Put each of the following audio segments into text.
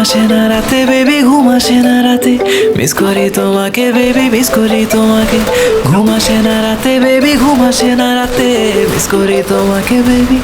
আসে না রাতে বেবি, ঘুম আসে না রাতে, মিস করি তোমাকে বেবি, মিস করি তোমাকে। ঘুম আসে না রাতে বেবি, ঘুম আসে না রাতে, মিস করি তোমাকে বেবি।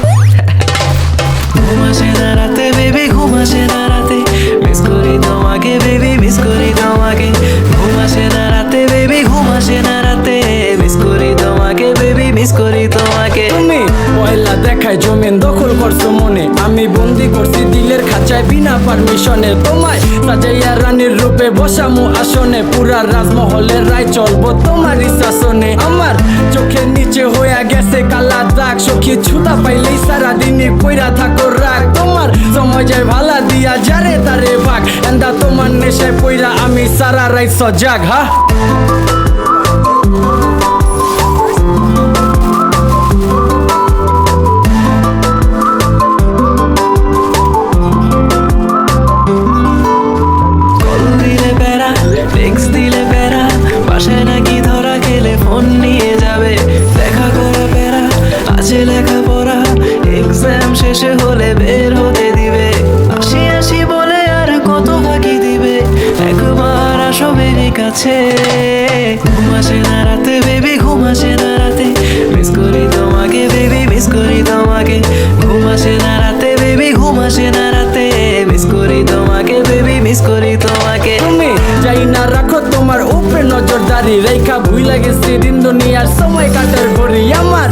ঘুম আসে না রাতে বেবি, ঘুম আসে না রাতে, মিস করি তোমাকে বেবি, মিস করি তোমাকে। ঘুম আসে না রাতে বেবি, ঘুম আসে না রাতে, মিস করি তোমাকে বেবি, মিস করি তোমাকে। তুমি পয়লা দেখায় জমিন দখল করছো মনে, আমি বন্দি করছি দিলের খাঁচায় বিনা পারমিশনে। তোমায় সাজাইয়া রানীর রূপে বসামু আসনে, পুরা রাজমহলের রায় চলবো তোমারই শাসনে। আমার চোখের নিচে হইয়া গেছে কালা দাগ, সখী ছুতা পাইলেই সারাদিনই কইরা থাকো রাগ। তোমার সময় যায় ভালা দিয়া যারে তারে ভাগ, এন্দা তোমার নেশায় পইরা আমি সারা রাত সজাগ। হা বাসায় নাকি ধরা খেলে ফোন নিয়ে যাবে, দেখা করা প্যারা আছে লেখাপড়া, এক্সাম শেষে হলে বের হতে দিবে। আসি আসি বলে আর কত ফাঁকি দিবে, একবার আসো বেবি কাছে। ঘুম আসে না রাতে বেবি, ঘুম আসে না রাতে, মিস করি তোমাকে বেবি, মিস করি তোমাকে। ঘুম আসে না রাতে বেবি, ঘুম আসে না রাতে, মিস করি তোমাকে বেবি, মিস করি তোমাকে। তুমি যাই না রাখো তোমার উপরে নজরদারি, রেখা ভুইলা গেছি দিন দুনিয়ার সময় কাটার ঘড়ি। আমার